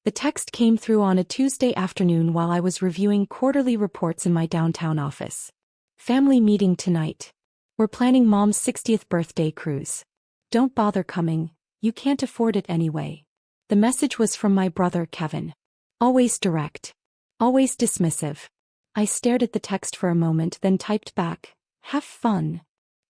The text came through on a Tuesday afternoon while I was reviewing quarterly reports in my downtown office. Family meeting tonight. We're planning Mom's 60th birthday cruise. Don't bother coming, you can't afford it anyway. The message was from my brother Kevin. Always direct. Always dismissive. I stared at the text for a moment, then typed back, "Have fun."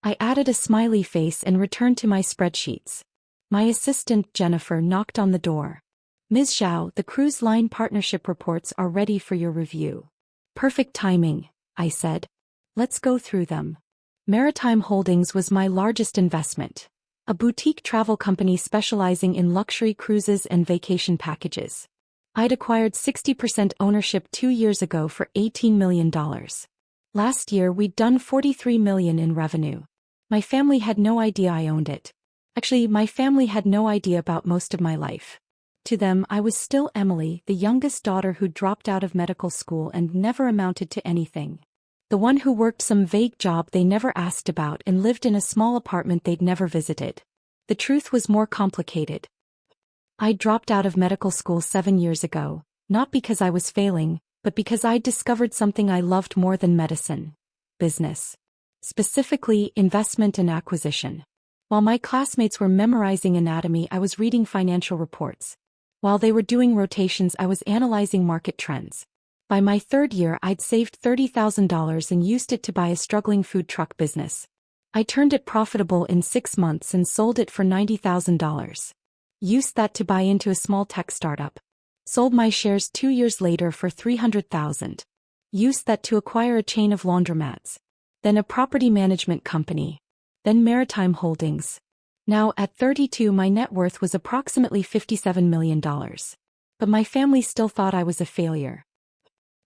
I added a smiley face and returned to my spreadsheets. My assistant, Jennifer, knocked on the door. "Ms. Zhao, the cruise line partnership reports are ready for your review." "Perfect timing," I said. "Let's go through them." Maritime Holdings was my largest investment, a boutique travel company specializing in luxury cruises and vacation packages. I'd acquired 60% ownership 2 years ago for $18 million. Last year we'd done $43 million in revenue. My family had no idea I owned it. Actually, my family had no idea about most of my life. To them, I was still Emily, the youngest daughter who dropped out of medical school and never amounted to anything. The one who worked some vague job they never asked about and lived in a small apartment they'd never visited. The truth was more complicated. I dropped out of medical school 7 years ago, not because I was failing, but because I'd discovered something I loved more than medicine: business. Specifically, investment and acquisition. While my classmates were memorizing anatomy, I was reading financial reports. While they were doing rotations, I was analyzing market trends. By my 3rd year, I'd saved $30,000 and used it to buy a struggling food truck business. I turned it profitable in 6 months and sold it for $90,000. Used that to buy into a small tech startup. Sold my shares 2 years later for $300,000. Used that to acquire a chain of laundromats. Then a property management company. Then Maritime Holdings. Now, at 32, my net worth was approximately $57 million. But my family still thought I was a failure.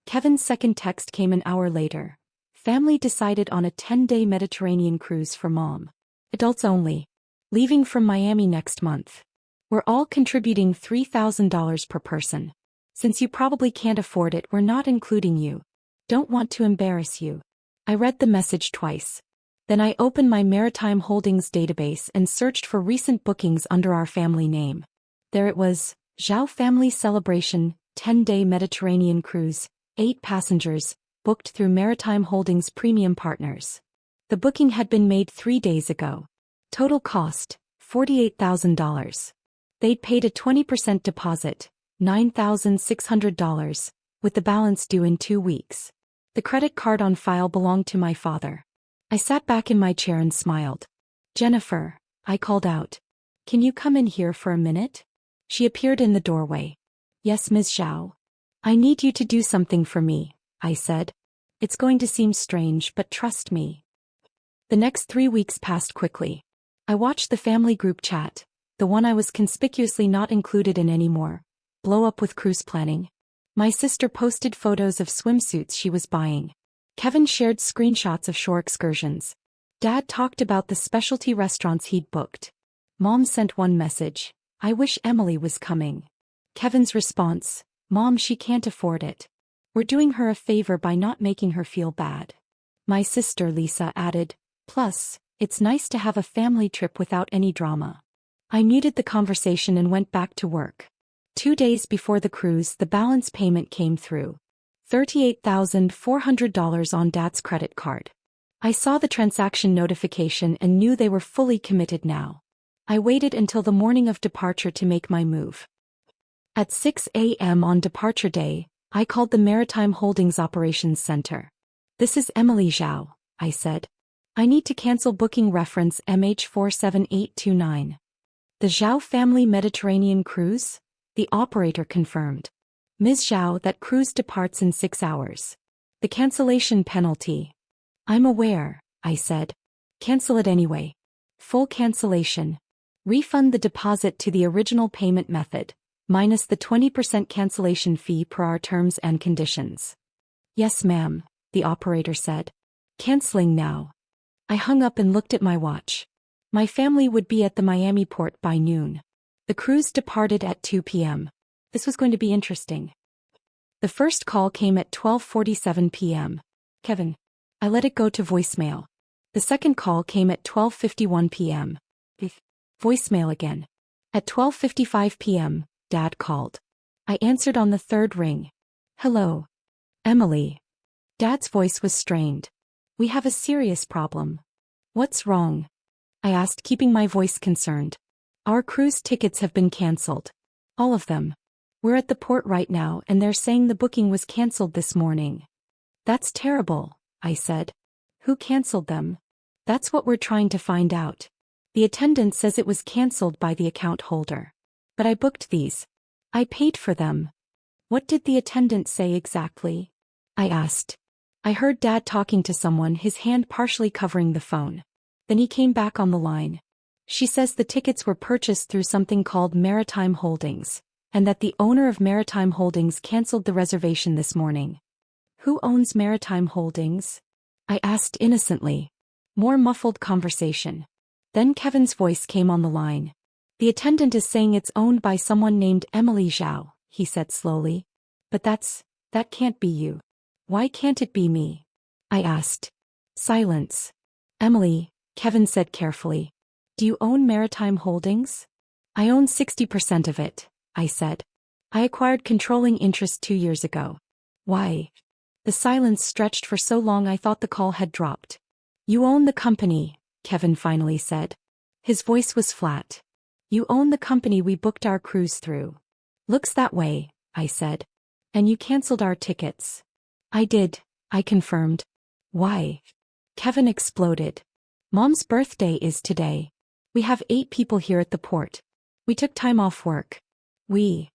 Kevin's second text came an hour later. Family decided on a 10-day Mediterranean cruise for Mom. Adults only. Leaving from Miami next month. We're all contributing $3,000 per person. Since you probably can't afford it, we're not including you. Don't want to embarrass you. I read the message twice. Then I opened my Maritime Holdings database and searched for recent bookings under our family name. There it was, Zhao Family Celebration, 10-day Mediterranean cruise, 8 passengers, booked through Maritime Holdings Premium Partners. The booking had been made 3 days ago. Total cost, $48,000. They'd paid a 20% deposit, $9,600, with the balance due in 2 weeks. The credit card on file belonged to my father. I sat back in my chair and smiled. "Jennifer," I called out. "Can you come in here for a minute?" She appeared in the doorway. "Yes, Ms. Zhao. I need you to do something for me," I said. "It's going to seem strange, but trust me." The next 3 weeks passed quickly. I watched the family group chat, the one I was conspicuously not included in anymore, blow up with cruise planning. My sister posted photos of swimsuits she was buying. Kevin shared screenshots of shore excursions. Dad talked about the specialty restaurants he'd booked. Mom sent one message, "I wish Emily was coming." Kevin's response, "Mom, she can't afford it. We're doing her a favor by not making her feel bad." My sister Lisa added, "Plus, it's nice to have a family trip without any drama." I muted the conversation and went back to work. 2 days before the cruise, the balance payment came through. $38,400 on Dad's credit card. I saw the transaction notification and knew they were fully committed now. I waited until the morning of departure to make my move. At 6 a.m. on departure day, I called the Maritime Holdings Operations Center. "This is Emily Zhao," I said. "I need to cancel booking reference MH47829. "The Zhao Family Mediterranean Cruise?" the operator confirmed. "Ms. Zhao, that cruise departs in 6 hours. The cancellation penalty." "I'm aware," I said. "Cancel it anyway." "Full cancellation. Refund the deposit to the original payment method, minus the 20% cancellation fee per our terms and conditions." "Yes, ma'am," the operator said. "Canceling now." I hung up and looked at my watch. My family would be at the Miami port by noon. The cruise departed at 2 p.m. This was going to be interesting. The first call came at 12:47 p.m. "Kevin." I let it go to voicemail. The second call came at 12:51 p.m. Voicemail again. At 12:55 p.m., Dad called. I answered on the third ring. Hello. Emily. Dad's voice was strained. We have a serious problem. What's wrong? I asked, keeping my voice concerned. Our cruise tickets have been cancelled. All of them. We're at the port right now and they're saying the booking was cancelled this morning. That's terrible, I said. Who cancelled them? That's what we're trying to find out. The attendant says it was cancelled by the account holder. But I booked these. I paid for them. What did the attendant say exactly? I asked. I heard Dad talking to someone, his hand partially covering the phone. Then he came back on the line. She says the tickets were purchased through something called Maritime Holdings, and that the owner of Maritime Holdings cancelled the reservation this morning. Who owns Maritime Holdings? I asked innocently. More muffled conversation. Then Kevin's voice came on the line. The attendant is saying it's owned by someone named Emily Zhao, he said slowly. But that can't be you. Why can't it be me? I asked. Silence. Emily, Kevin said carefully. Do you own Maritime Holdings? I own 60% of it, I said. I acquired controlling interest 2 years ago. Why? The silence stretched for so long I thought the call had dropped. You own the company, Kevin finally said. His voice was flat. You own the company we booked our cruise through. Looks that way, I said. And you cancelled our tickets. I did, I confirmed. Why? Kevin exploded. Mom's birthday is today. We have 8 people here at the port. We took time off work. You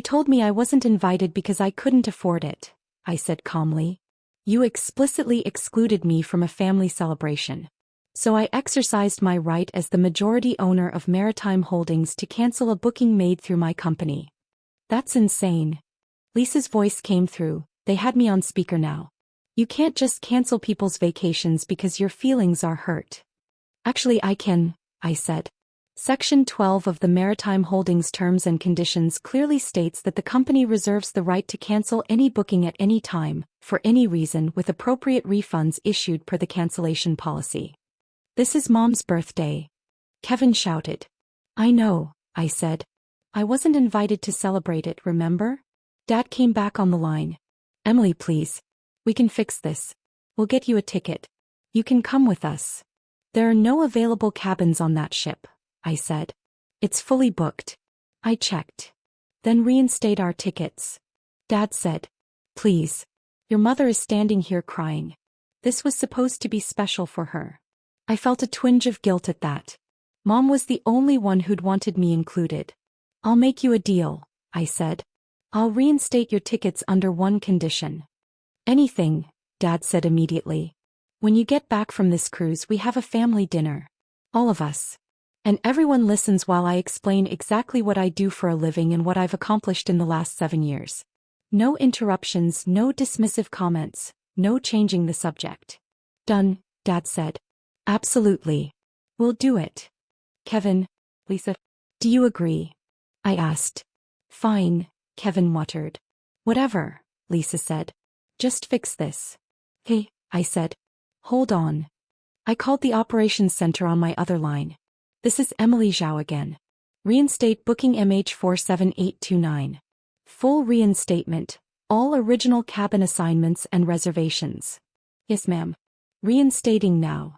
told me I wasn't invited because I couldn't afford it, I said calmly. You explicitly excluded me from a family celebration. So I exercised my right as the majority owner of Maritime Holdings to cancel a booking made through my company. That's insane. Lisa's voice came through. They had me on speaker now. You can't just cancel people's vacations because your feelings are hurt. Actually, I can, I said. Section 12 of the Maritime Holdings Terms and Conditions clearly states that the company reserves the right to cancel any booking at any time, for any reason, with appropriate refunds issued per the cancellation policy. This is Mom's birthday. Kevin shouted. I know, I said. I wasn't invited to celebrate it, remember? Dad came back on the line. Emily, please. We can fix this. We'll get you a ticket. You can come with us. There are no available cabins on that ship, I said. It's fully booked. I checked. Then reinstate our tickets. Dad said. Please. Your mother is standing here crying. This was supposed to be special for her. I felt a twinge of guilt at that. Mom was the only one who'd wanted me included. I'll make you a deal, I said. I'll reinstate your tickets under one condition. Anything, Dad said immediately. When you get back from this cruise, we have a family dinner. All of us. And everyone listens while I explain exactly what I do for a living and what I've accomplished in the last 7 years. No interruptions, no dismissive comments, no changing the subject. Done, Dad said. Absolutely. We'll do it. Kevin, Lisa, do you agree? I asked. Fine, Kevin muttered. Whatever, Lisa said. Just fix this. Hey, I said. Hold on. I called the operations center on my other line. This is Emily Zhao again. Reinstate booking MH47829. Full reinstatement. All original cabin assignments and reservations. Yes, ma'am. Reinstating now.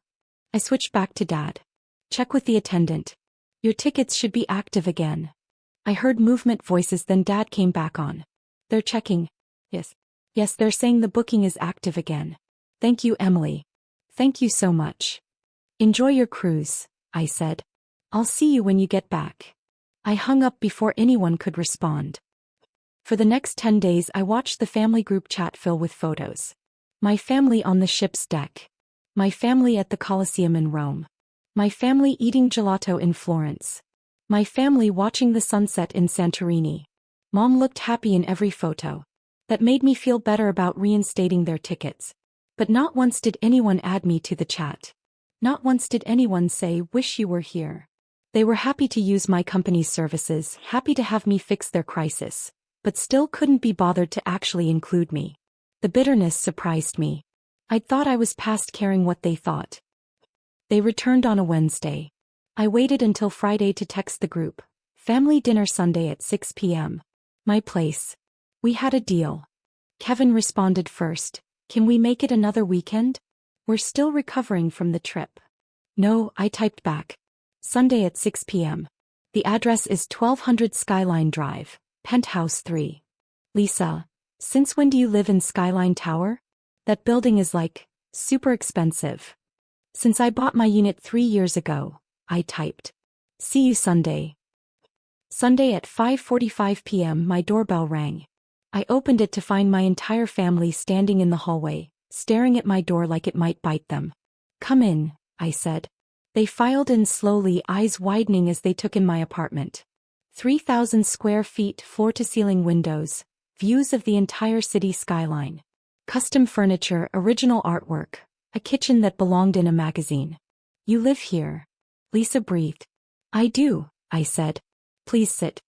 I switched back to Dad. Check with the attendant. Your tickets should be active again. I heard movement voices, then Dad came back on. They're checking. Yes, they're saying the booking is active again. Thank you, Emily. Thank you so much. Enjoy your cruise, I said. I'll see you when you get back. I hung up before anyone could respond. For the next 10 days I watched the family group chat fill with photos. My family on the ship's deck. My family at the Colosseum in Rome. My family eating gelato in Florence. My family watching the sunset in Santorini. Mom looked happy in every photo. That made me feel better about reinstating their tickets. But not once did anyone add me to the chat. Not once did anyone say, "Wish you were here." They were happy to use my company's services, happy to have me fix their crisis, but still couldn't be bothered to actually include me. The bitterness surprised me. I'd thought I was past caring what they thought. They returned on a Wednesday. I waited until Friday to text the group. Family dinner Sunday at 6 p.m. My place. We had a deal. Kevin responded first. Can we make it another weekend? We're still recovering from the trip. No, I typed back. Sunday at 6 p.m. The address is 1200 Skyline Drive, Penthouse 3. Lisa, since when do you live in Skyline Tower? That building is like, super expensive. Since I bought my unit 3 years ago, I typed. See you Sunday. Sunday at 5:45 p.m. my doorbell rang. I opened it to find my entire family standing in the hallway, staring at my door like it might bite them. Come in, I said. They filed in slowly, eyes widening as they took in my apartment. 3,000 square feet floor-to-ceiling windows, views of the entire city skyline. Custom furniture, original artwork, a kitchen that belonged in a magazine. You live here? Lisa breathed. I do, I said. Please sit.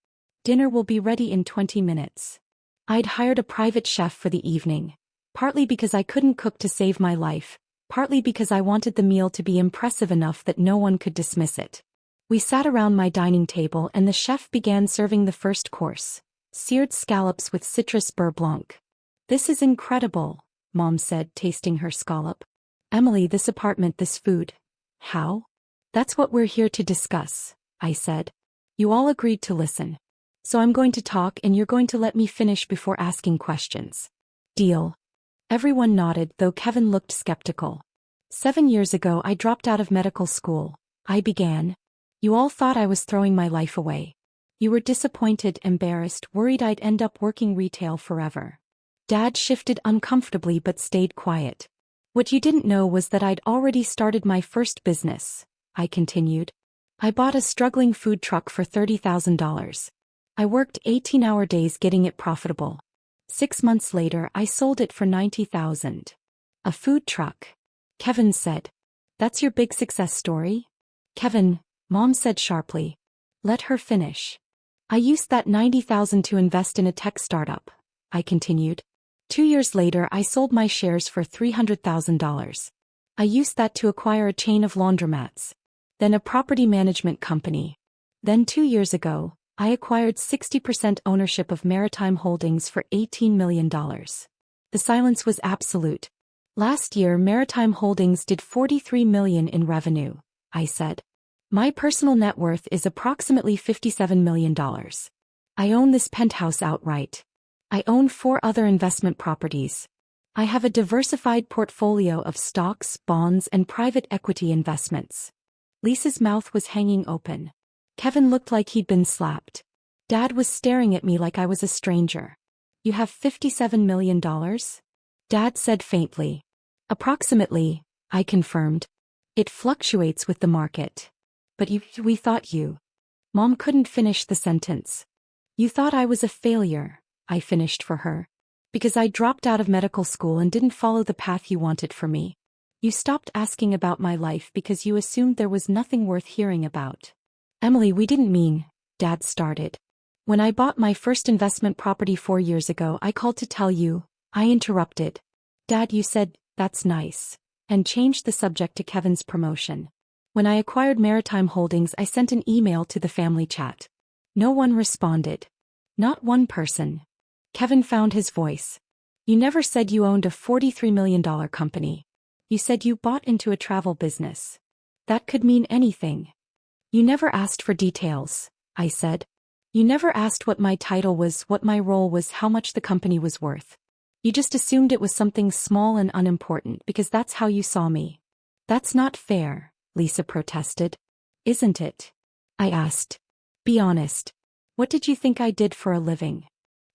Dinner will be ready in 20 minutes. I'd hired a private chef for the evening, partly because I couldn't cook to save my life, partly because I wanted the meal to be impressive enough that no one could dismiss it. We sat around my dining table and the chef began serving the first course, seared scallops with citrus beurre blanc. This is incredible, Mom said, tasting her scallop. Emily, this apartment, this food. How? That's what we're here to discuss, I said. You all agreed to listen. So I'm going to talk and you're going to let me finish before asking questions. Deal. Everyone nodded, though Kevin looked skeptical. 7 years ago I dropped out of medical school. I began. You all thought I was throwing my life away. You were disappointed, embarrassed, worried I'd end up working retail forever. Dad shifted uncomfortably but stayed quiet. What you didn't know was that I'd already started my first business, I continued. I bought a struggling food truck for $30,000. I worked 18-hour days getting it profitable. 6 months later I sold it for $90,000. A food truck. Kevin said. That's your big success story? Kevin, Mom said sharply. Let her finish. I used that $90,000 to invest in a tech startup, I continued. 2 years later I sold my shares for $300,000. I used that to acquire a chain of laundromats. Then a property management company. Then 2 years ago, I acquired 60% ownership of Maritime Holdings for $18 million. The silence was absolute. Last year Maritime Holdings did $43 million in revenue, I said. My personal net worth is approximately $57 million. I own this penthouse outright. I own 4 other investment properties. I have a diversified portfolio of stocks, bonds, and private equity investments. Lisa's mouth was hanging open. Kevin looked like he'd been slapped. Dad was staring at me like I was a stranger. You have $57 million? Dad said faintly. Approximately, I confirmed. It fluctuates with the market. But we thought you. Mom couldn't finish the sentence. You thought I was a failure, I finished for her. Because I dropped out of medical school and didn't follow the path you wanted for me. You stopped asking about my life because you assumed there was nothing worth hearing about. Emily, we didn't mean, Dad started. When I bought my first investment property 4 years ago, I called to tell you. I interrupted. Dad, you said, that's nice. And changed the subject to Kevin's promotion. When I acquired Maritime Holdings, I sent an email to the family chat. No one responded. Not one person. Kevin found his voice. You never said you owned a $43 million company. You said you bought into a travel business. That could mean anything. You never asked for details, I said. You never asked what my title was, what my role was, how much the company was worth. You just assumed it was something small and unimportant because that's how you saw me. That's not fair, Lisa protested. Isn't it? I asked. Be honest. What did you think I did for a living?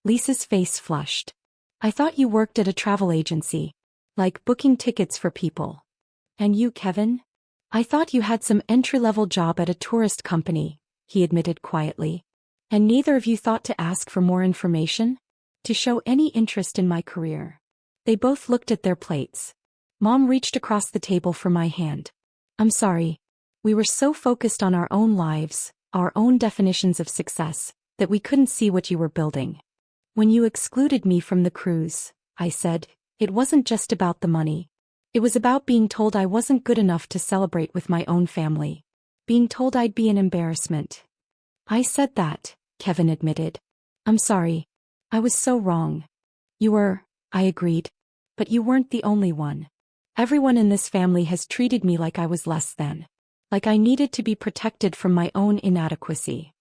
Lisa's face flushed. I thought you worked at a travel agency. Like booking tickets for people. And you, Kevin? I thought you had some entry-level job at a tourist company, he admitted quietly. And neither of you thought to ask for more information? To show any interest in my career? They both looked at their plates. Mom reached across the table for my hand. I'm sorry. We were so focused on our own lives, our own definitions of success, that we couldn't see what you were building. When you excluded me from the cruise, I said, it wasn't just about the money. It was about being told I wasn't good enough to celebrate with my own family. Being told I'd be an embarrassment. I said that, Kevin admitted. I'm sorry. I was so wrong. You were, I agreed. But you weren't the only one. Everyone in this family has treated me like I was less than. Like I needed to be protected from my own inadequacy.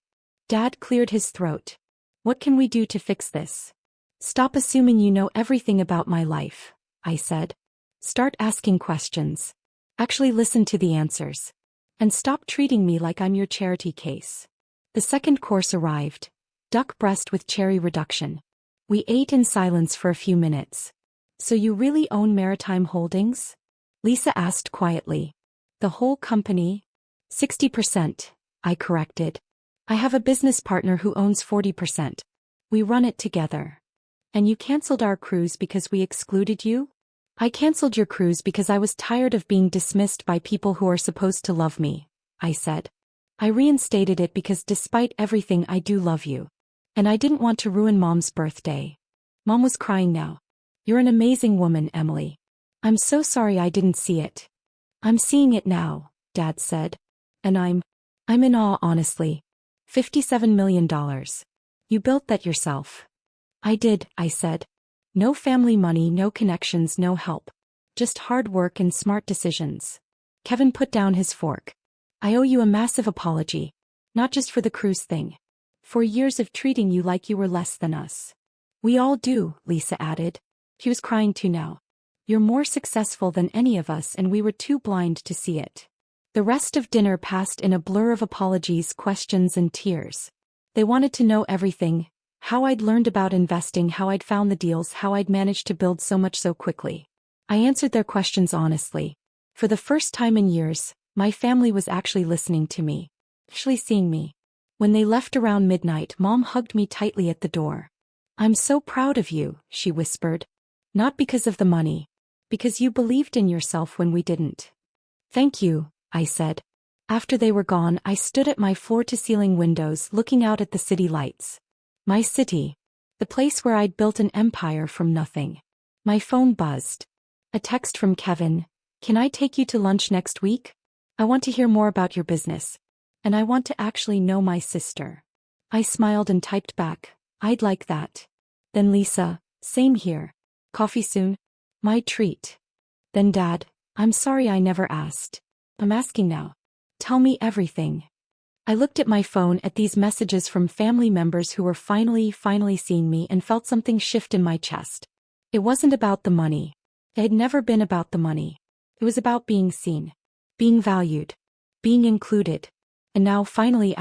Dad cleared his throat. What can we do to fix this? Stop assuming you know everything about my life, I said. Start asking questions. Actually listen to the answers. And stop treating me like I'm your charity case. The second course arrived. Duck breast with cherry reduction. We ate in silence for a few minutes. So you really own Maritime Holdings? Lisa asked quietly. The whole company? 60%, I corrected. I have a business partner who owns 40%. We run it together. And you canceled our cruise because we excluded you? I canceled your cruise because I was tired of being dismissed by people who are supposed to love me, I said. I reinstated it because despite everything I do love you. And I didn't want to ruin Mom's birthday. Mom was crying now. You're an amazing woman, Emily. I'm so sorry I didn't see it. I'm seeing it now, Dad said. And I'm in awe, honestly. $57 million. You built that yourself. I did, I said. No family money, no connections, no help. Just hard work and smart decisions. Kevin put down his fork. I owe you a massive apology. Not just for the cruise thing. For years of treating you like you were less than us. We all do, Lisa added. She was crying too now. You're more successful than any of us and we were too blind to see it. The rest of dinner passed in a blur of apologies, questions and tears. They wanted to know everything. How I'd learned about investing, how I'd found the deals, how I'd managed to build so much so quickly. I answered their questions honestly. For the first time in years, my family was actually listening to me. Actually seeing me. When they left around midnight, Mom hugged me tightly at the door. I'm so proud of you, she whispered. Not because of the money. Because you believed in yourself when we didn't. Thank you, I said. After they were gone, I stood at my floor-to-ceiling windows looking out at the city lights. My city. The place where I'd built an empire from nothing. My phone buzzed. A text from Kevin. Can I take you to lunch next week? I want to hear more about your business. And I want to actually know my sister. I smiled and typed back. I'd like that. Then Lisa. Same here. Coffee soon? My treat. Then Dad. I'm sorry I never asked. I'm asking now. Tell me everything. I looked at my phone at these messages from family members who were finally seeing me and felt something shift in my chest. It wasn't about the money. It had never been about the money. It was about being seen. Being valued. Being included. And now finally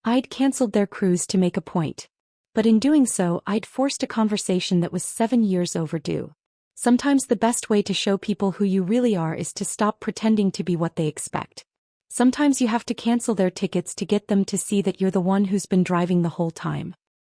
I'd canceled their cruise to make a point. But in doing so, I'd forced a conversation that was 7 years overdue. Sometimes the best way to show people who you really are is to stop pretending to be what they expect. Sometimes you have to cancel their tickets to get them to see that you're the one who's been driving the whole time.